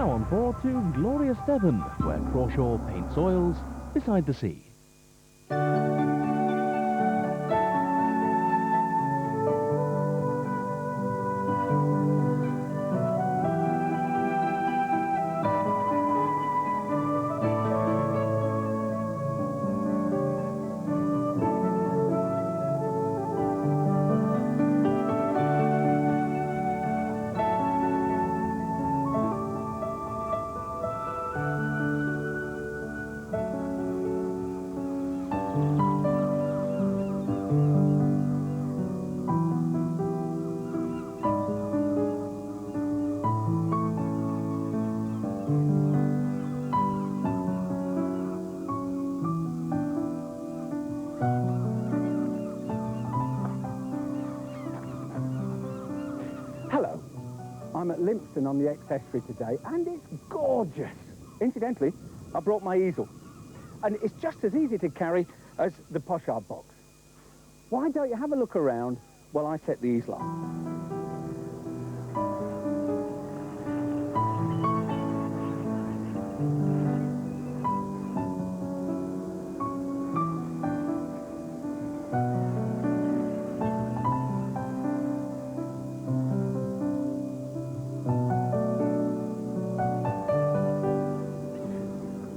Now on board to glorious Devon, where Crawshaw Paints Oils beside the sea. Hello, I'm at Lympstone on the estuary today, and it's gorgeous. Incidentally, I brought my easel, and it's just as easy to carry as the pochard box. Why don't you have a look around while I set the easel up?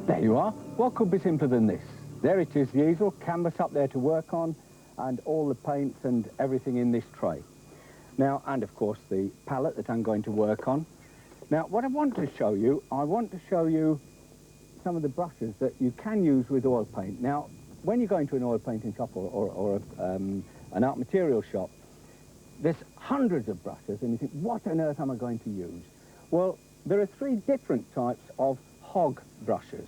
There you are. What could be simpler than this? There it is, the easel, canvas up there to work on, and all the paints and everything in this tray. Now, and of course the palette that I'm going to work on. Now, what I want to show you some of the brushes that you can use with oil paint. Now, when you go into an oil painting shop or an art material shop, there's hundreds of brushes, and you think, what on earth am I going to use? Well, there are three different types of hog brushes.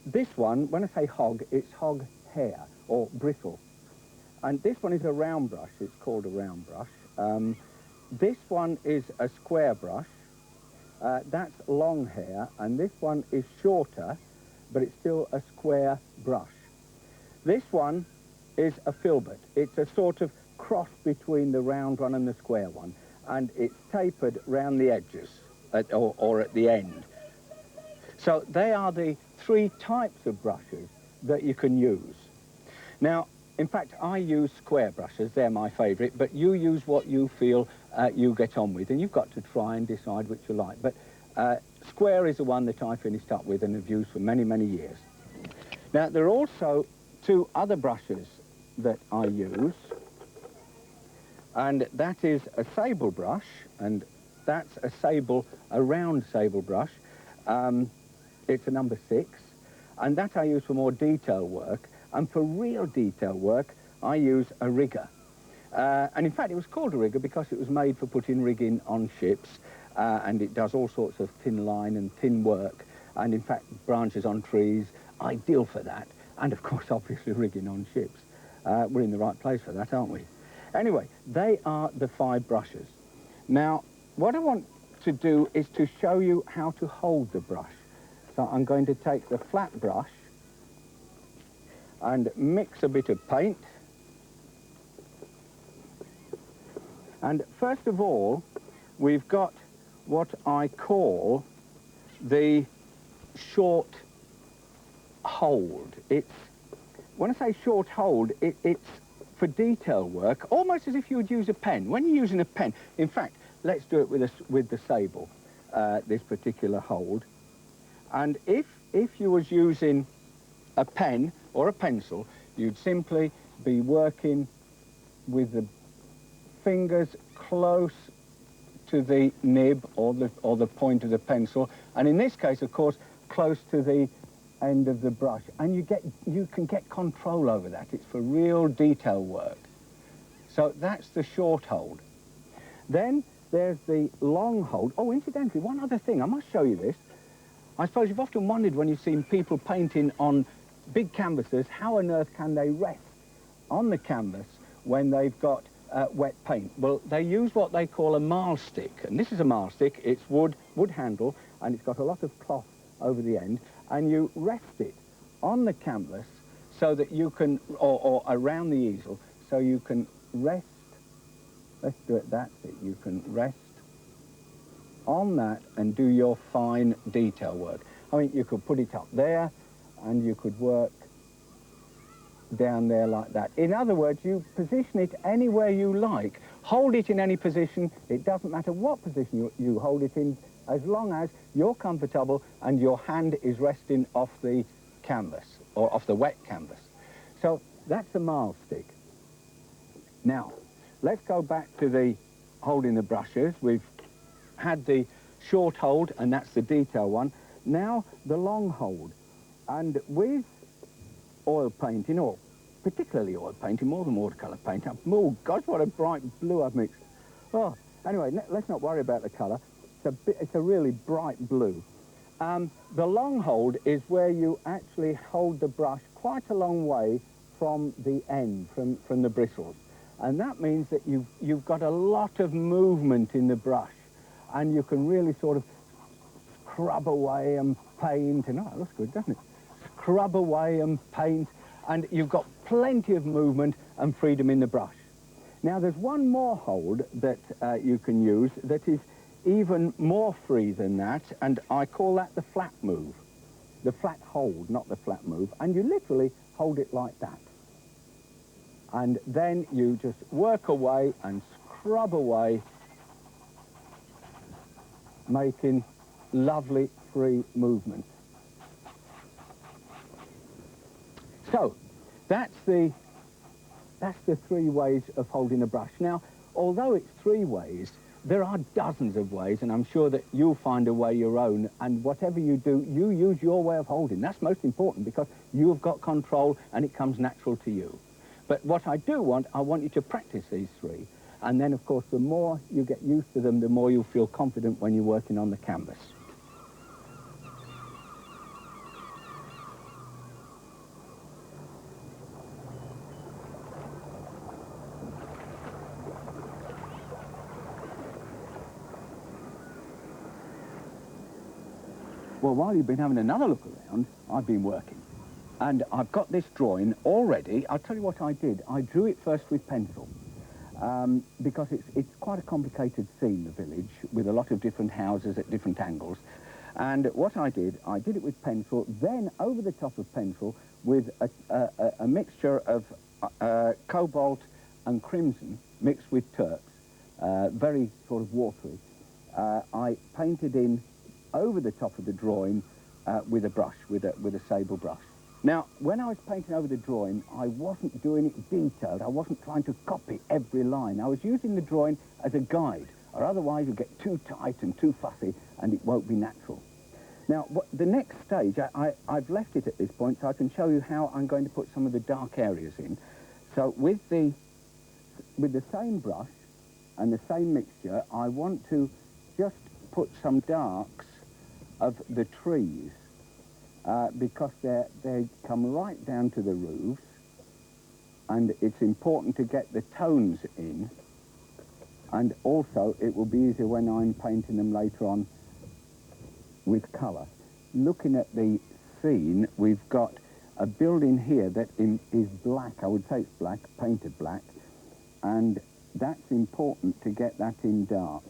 This one, when I say hog, it's hog hair or bristle. And this one is a round brush, it's called a round brush. This one is a square brush, that's long hair, and this one is shorter, but it's still a square brush. This one is a filbert. It's a sort of cross between the round one and the square one, and it's tapered round the edges, or at the end. So they are the three types of brushes that you can use. Now, in fact, I use square brushes, they're my favourite, but you use what you feel you get on with, and you've got to try and decide which you like. But square is the one that I finished up with and have used for many, many years. Now, there are also two other brushes that I use, and that is a sable brush, and that's a round sable brush. It's a number 6, and that I use for more detail work, and for real detail work I use a rigger. And in fact it was called a rigger because it was made for putting rigging on ships, and it does all sorts of thin line and thin work, and in fact branches on trees, ideal for that, and of course obviously rigging on ships. We're in the right place for that, aren't we? Anyway, they are the 5 brushes. Now, what I want to do is to show you how to hold the brush. So I'm going to take the flat brush and mix a bit of paint. And first of all, we've got what I call the short hold. When I say short hold, it's for detail work, almost as if you would use a pen. When you're using a pen, in fact, let's do it with the sable, this particular hold. And if you was using a pen or a pencil, you'd simply be working with the fingers close to the nib or the point of the pencil, and in this case, of course, close to the end of the brush, and you can get control over that. It's for real detail work. So that's the short hold. Then there's the long hold. Oh, incidentally, one other thing, I must show you this. I suppose you've often wondered when you've seen people painting on big canvases, how on earth can they rest on the canvas when they've got wet paint? Well, they use what they call a marl stick, and this is a marl stick. It's wood handle, and it's got a lot of cloth over the end, and you rest it on the canvas so that you can, or around the easel, so you can rest. Let's do it, that's it. You can rest on that and do your fine detail work. I mean, you could put it up there and you could work down there like that. In other words, you position it anywhere you like. Hold it in any position. It doesn't matter what position you hold it in, as long as you're comfortable and your hand is resting off the canvas or off the wet canvas. So that's a marl stick. Now, let's go back to the holding the brushes. We've had the short hold, and that's the detail one. Now, the long hold. And with oil painting, or particularly oil painting, more than watercolour paint. Oh, gosh, what a bright blue I've mixed. Oh, anyway, let's not worry about the colour. It's a really bright blue. The long hold is where you actually hold the brush quite a long way from the end, from the bristles. And that means that you've got a lot of movement in the brush, and you can really sort of scrub away and paint, and oh, it looks good, doesn't it? Scrub away and paint, and you've got plenty of movement and freedom in the brush. Now, there's one more hold that you can use that is even more free than that, and I call that the flat move. The flat hold, not the flat move, and you literally hold it like that. And then you just work away and scrub away, making lovely free movements. So, that's the 3 ways of holding a brush. Now, although it's 3 ways, there are dozens of ways, and I'm sure that you'll find a way your own, and whatever you do, you use your way of holding. That's most important, because you've got control and it comes natural to you. But what I want you to practice these 3, and then, of course, the more you get used to them, the more you'll feel confident when you're working on the canvas. Well, while you've been having another look around, I've been working. And I've got this drawing already. I'll tell you what I did. I drew it first with pencil, because it's quite a complicated scene, the village, with a lot of different houses at different angles. And what I did it with pencil, then over the top of pencil with a mixture of cobalt and crimson mixed with turps, very sort of watery. I painted in over the top of the drawing with a brush, with a sable brush. Now, when I was painting over the drawing, I wasn't doing it detailed. I wasn't trying to copy every line. I was using the drawing as a guide, or otherwise you'll get too tight and too fussy, and it won't be natural. Now, the next stage, I've left it at this point so I can show you how I'm going to put some of the dark areas in. So with the same brush and the same mixture, I want to just put some darks of the trees, because they come right down to the roofs, and it's important to get the tones in, and also it will be easier when I'm painting them later on with colour. Looking at the scene, we've got a building here that is black. I would say it's black, painted black, and that's important to get that in dark.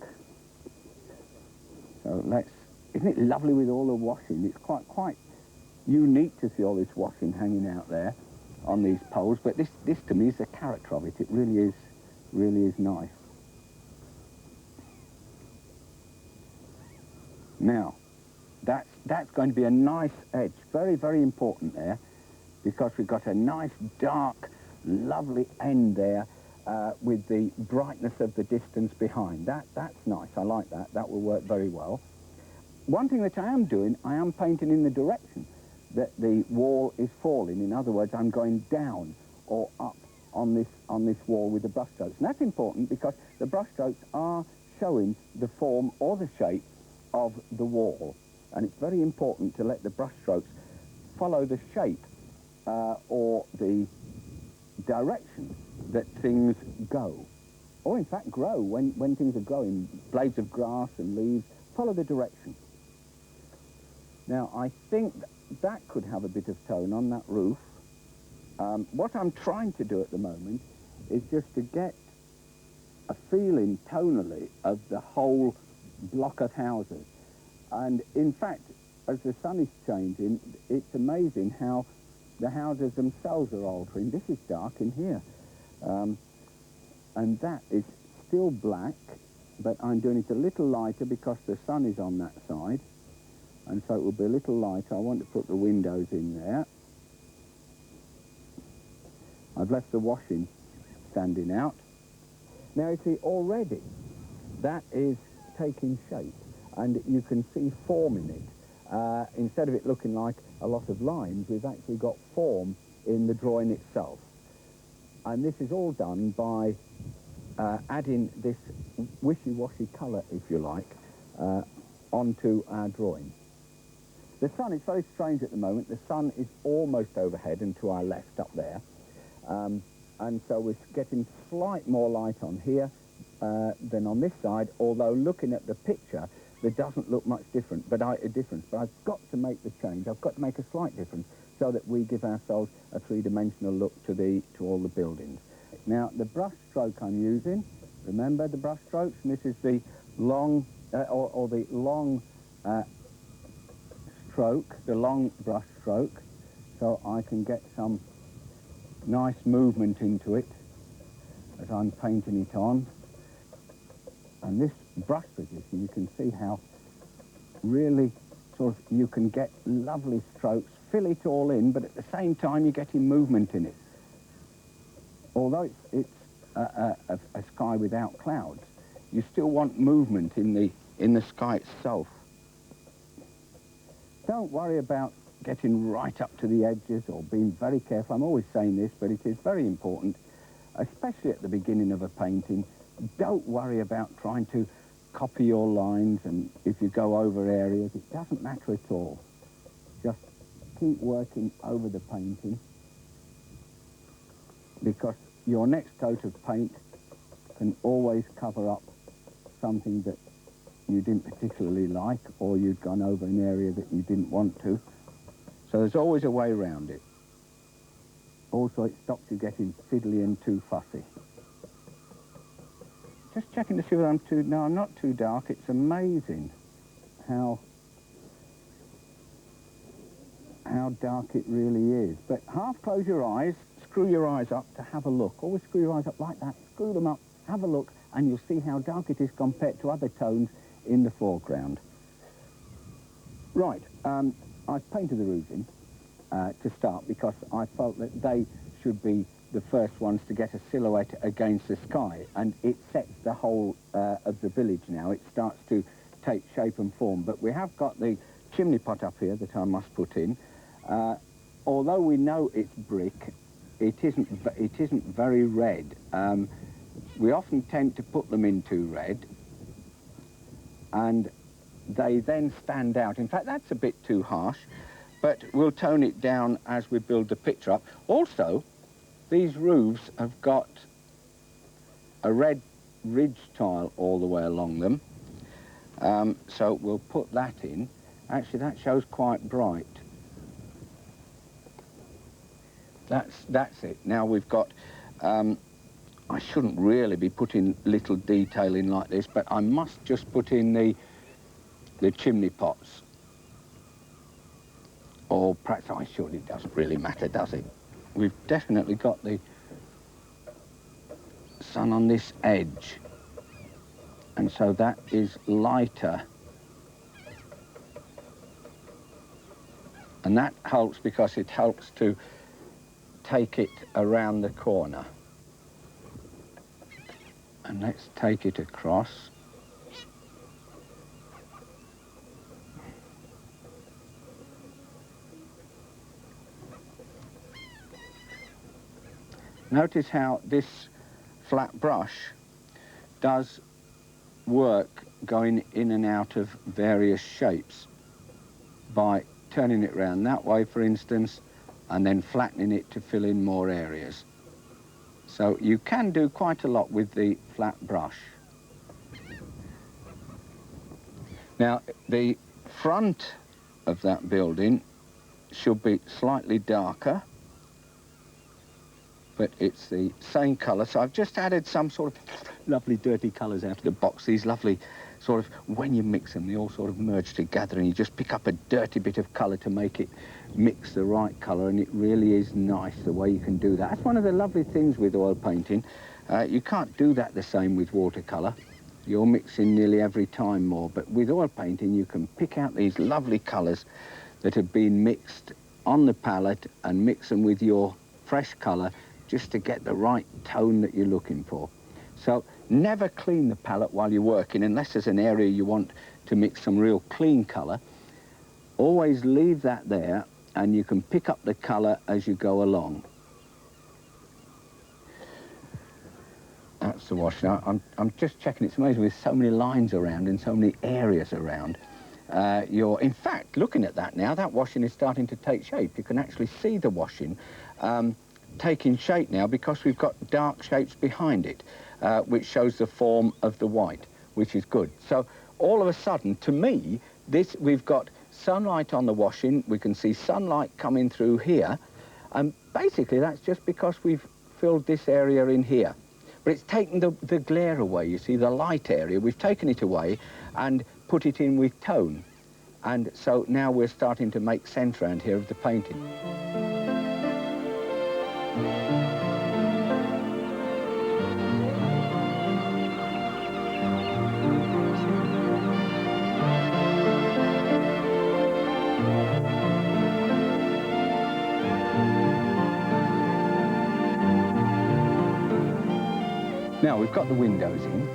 So isn't it lovely with all the washing? It's quite unique to see all this washing hanging out there on these poles, but this to me is the character of it. It really is nice. Now, that's going to be a nice edge, very, very important there, because we've got a nice, dark, lovely end there with the brightness of the distance behind. That's nice. I like that. That will work very well. One thing that I am doing, I am painting in the direction that the wall is falling. In other words, I'm going down or up on this wall with the brush strokes. And that's important because the brush strokes are showing the form or the shape of the wall. And it's very important to let the brush strokes follow the shape or the direction that things go. Or in fact grow when things are growing. Blades of grass and leaves, follow the direction. Now I think that could have a bit of tone on that roof. What I'm trying to do at the moment is just to get a feeling tonally of the whole block of houses. And in fact, as the sun is changing, it's amazing how the houses themselves are altering. This is dark in here. And that is still black, but I'm doing it a little lighter because the sun is on that side. And so it will be a little lighter. I want to put the windows in there. I've left the washing standing out. Now you see already that is taking shape and you can see form in it. Instead of it looking like a lot of lines, we've actually got form in the drawing itself. And this is all done by adding this wishy-washy colour, if you like, onto our drawing. The sun is very strange at the moment. The sun is almost overhead and to our left up there. And so we're getting slight more light on here than on this side, although looking at the picture, there doesn't look much different, but But I've got to make the change. I've got to make a slight difference so that we give ourselves a three-dimensional look to all the buildings. Now, the brush stroke I'm using, remember the brush strokes? And this is the long, or the long stroke, the long brush stroke, so I can get some nice movement into it as I'm painting it on. And this brush position, you can see how really sort of you can get lovely strokes, fill it all in, but at the same time you're getting movement in it. Although it's a sky without clouds, you still want movement in the sky itself. Don't worry about getting right up to the edges or being very careful. I'm always saying this, but it is very important, especially at the beginning of a painting. Don't worry about trying to copy your lines, and if you go over areas, it doesn't matter at all. Just keep working over the painting, because your next coat of paint can always cover up something that you didn't particularly like, or you'd gone over an area that you didn't want to. So there's always a way around it. Also, it stops you getting fiddly and too fussy. Just checking to see whether no, I'm not too dark. It's amazing how dark it really is. But half close your eyes, screw your eyes up to have a look. Always screw your eyes up like that, screw them up, have a look, and you'll see how dark it is compared to other tones in the foreground. Right, I've painted the roofs in to start because I felt that they should be the first ones to get a silhouette against the sky, and it sets the whole of the village now. It starts to take shape and form. But we have got the chimney pot up here that I must put in. Although we know it's brick, it isn't very red. We often tend to put them in too red, and they then stand out. In fact, that's a bit too harsh, but we'll tone it down as we build the picture up. Also, these roofs have got a red ridge tile all the way along them, so we'll put that in. Actually, that shows quite bright. That's it. Now we've got, I shouldn't really be putting little detail in like this, but I must just put in the chimney pots. Or perhaps I should. It doesn't really matter, does it? We've definitely got the sun on this edge, and so that is lighter. And that helps because it helps to take it around the corner. And let's take it across. Notice how this flat brush does work going in and out of various shapes by turning it round that way, for instance, and then flattening it to fill in more areas. So you can do quite a lot with the flat brush. Now, the front of that building should be slightly darker, but it's the same colour. So I've just added some sort of lovely dirty colours out of the box, these lovely sort of, when you mix them, they all sort of merge together, and you just pick up a dirty bit of colour to make it mix the right colour, and it really is nice the way you can do that. That's one of the lovely things with oil painting. You can't do that the same with watercolour. You're mixing nearly every time more, but with oil painting you can pick out these lovely colours that have been mixed on the palette and mix them with your fresh colour just to get the right tone that you're looking for. So never clean the palette while you're working unless there's an area you want to mix some real clean colour. Always leave that there and you can pick up the colour as you go along. That's the wash. Now, I'm just checking. It's amazing with so many lines around and so many areas around. In fact, looking at that now, that washing is starting to take shape. You can actually see the washing taking shape now because we've got dark shapes behind it, which shows the form of the white, which is good. So all of a sudden, to me, we've got sunlight on the washing. We can see sunlight coming through here. And basically, that's just because we've filled this area in here. But it's taken the glare away, you see, the light area. We've taken it away and put it in with tone. And so now we're starting to make sense around here of the painting. Now, we've got the windows in.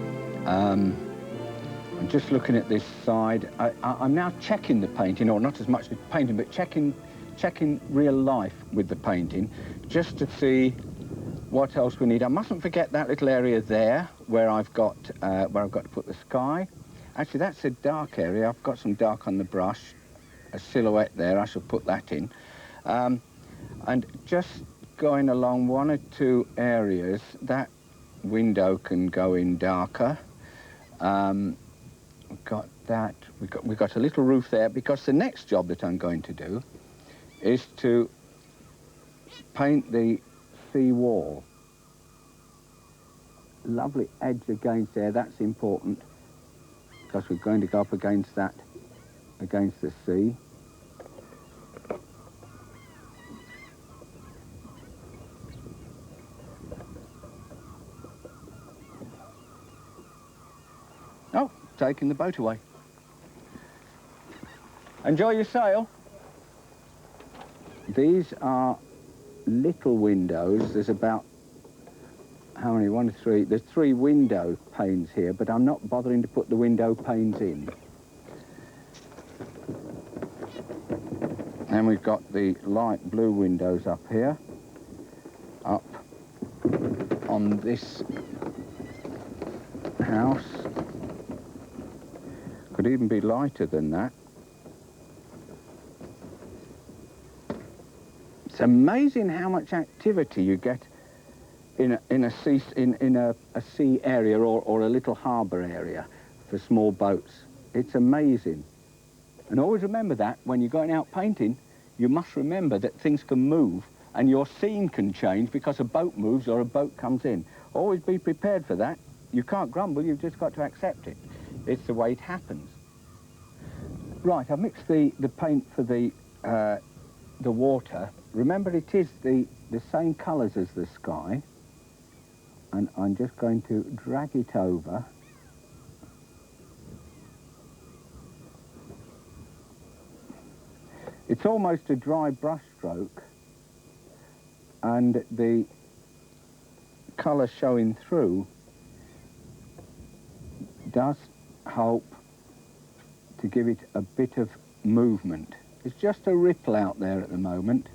I'm just looking at this side. I'm now checking the painting, or not as much the painting, but checking real life with the painting, just to see what else we need. I mustn't forget that little area there where I've got to put the sky. Actually, that's a dark area. I've got some dark on the brush, a silhouette there. I shall put that in. And just going along one or two areas, that window can go in darker. We've got that. We've got a little roof there, because the next job that I'm going to do is to paint the sea wall. Lovely edge against there. That's important because we're going to go up against that, against the sea. Oh, taking the boat away. Enjoy your sail. These are little windows. There's about, how many? 1, 2, 3. There's 3 window panes here, but I'm not bothering to put the window panes in. And we've got the light blue windows up here. Up on this house. Could even be lighter than that. It's amazing how much activity you get in a sea area or a little harbour area for small boats. It's amazing. And always remember that when you're going out painting, you must remember that things can move and your scene can change because a boat moves or a boat comes in. Always be prepared for that. You can't grumble, you've just got to accept it. It's the way it happens. Right, I've mixed the paint for the water. Remember, it is the same colours as the sky. And I'm just going to drag it over. It's almost a dry brush stroke. And the colour showing through does help to give it a bit of movement. It's just a ripple out there at the moment.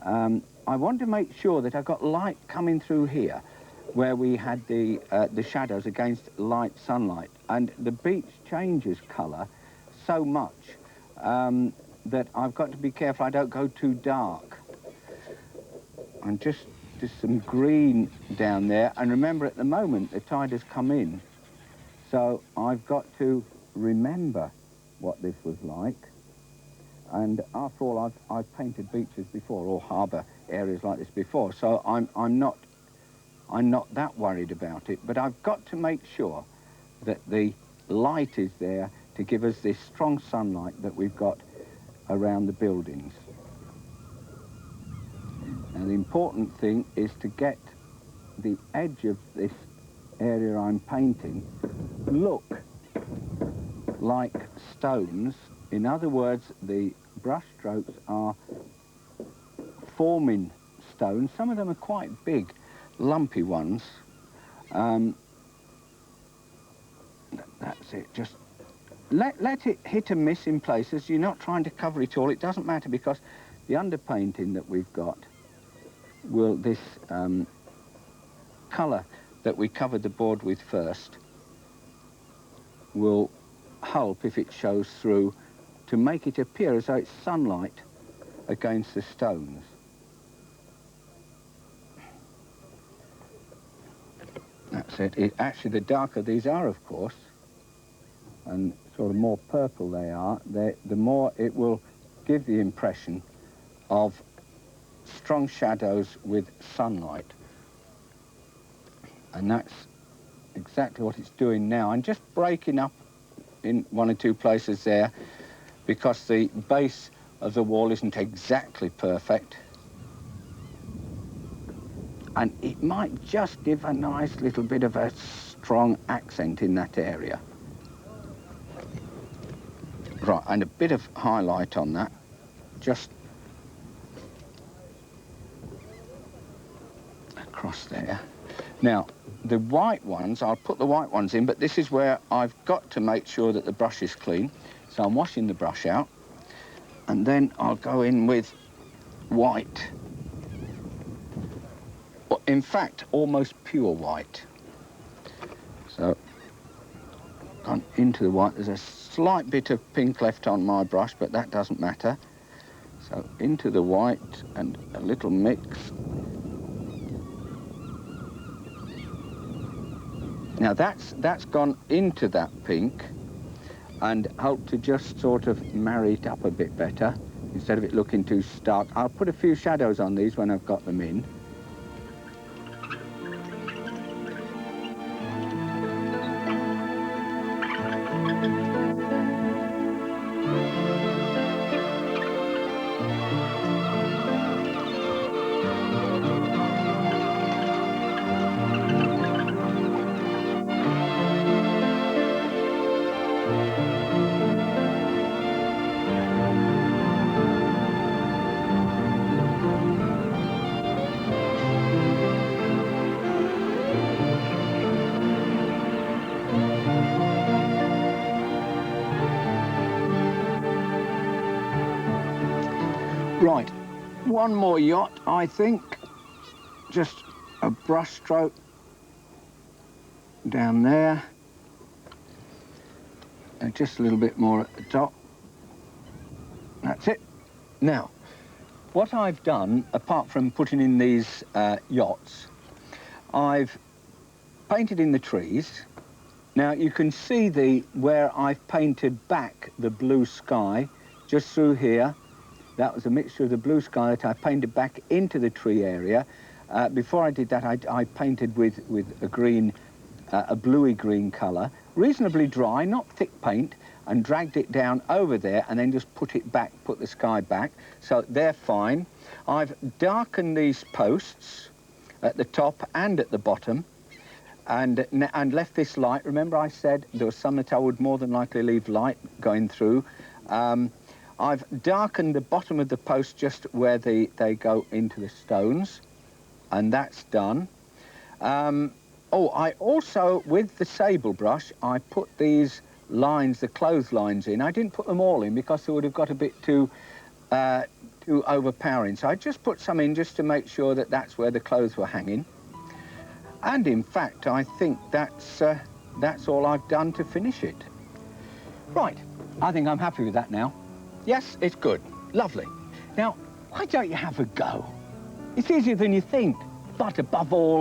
I want to make sure that I've got light coming through here where we had the shadows against light sunlight, and the beach changes colour so much that I've got to be careful I don't go too dark. And just some green down there, and remember at the moment the tide has come in, so I've got to remember what this was like. And after all, I've painted beaches before, or harbour areas like this before, so I'm not that worried about it. But I've got to make sure that the light is there to give us this strong sunlight that we've got around the buildings. Now the important thing is to get the edge of this area I'm painting look like stones. In other words, the brush strokes are forming stones. Some of them are quite big, lumpy ones. That's it. Just let it hit and miss in places. You're not trying to cover it all. It doesn't matter, because the underpainting that we've got will, this colour that we covered the board with first, will help, if it shows through, to make it appear as though it's sunlight against the stones. That's it. Actually, the darker these are, of course, and sort of more purple they are, the more it will give the impression of strong shadows with sunlight. And that's exactly what it's doing now. I'm just breaking up in one or two places there because the base of the wall isn't exactly perfect. And it might just give a nice little bit of a strong accent in that area. Right, and a bit of highlight on that, just across there. Now, the white ones, I'll put the white ones in, but this is where I've got to make sure that the brush is clean. So I'm washing the brush out, and then I'll go in with white. In fact, almost pure white. So, gone into the white. There's a slight bit of pink left on my brush, but that doesn't matter. So, into the white and a little mix. Now, that's gone into that pink and helped to just sort of marry it up a bit better instead of it looking too stark. I'll put a few shadows on these when I've got them in. Right, one more yacht, I think. Just a brush stroke down there. And just a little bit more at the top. That's it. Now, what I've done, apart from putting in these yachts, I've painted in the trees. Now, you can see where I've painted back the blue sky, just through here. That was a mixture of the blue sky that I painted back into the tree area. Before I did that, I painted with a green, a bluey green colour, reasonably dry, not thick paint, and dragged it down over there and then just put it back, put the sky back. So they're fine. I've darkened these posts at the top and at the bottom and left this light. Remember I said there was some that I would more than likely leave light going through. I've darkened the bottom of the post just where they go into the stones, and that's done. Oh, I also, with the sable brush, I put these lines, the clothes lines in. I didn't put them all in because they would have got a bit too overpowering. So I just put some in just to make sure that that's where the clothes were hanging. And in fact, I think that's all I've done to finish it. Right, I think I'm happy with that now. Yes, it's good. Lovely. Now, why don't you have a go? It's easier than you think, but above all,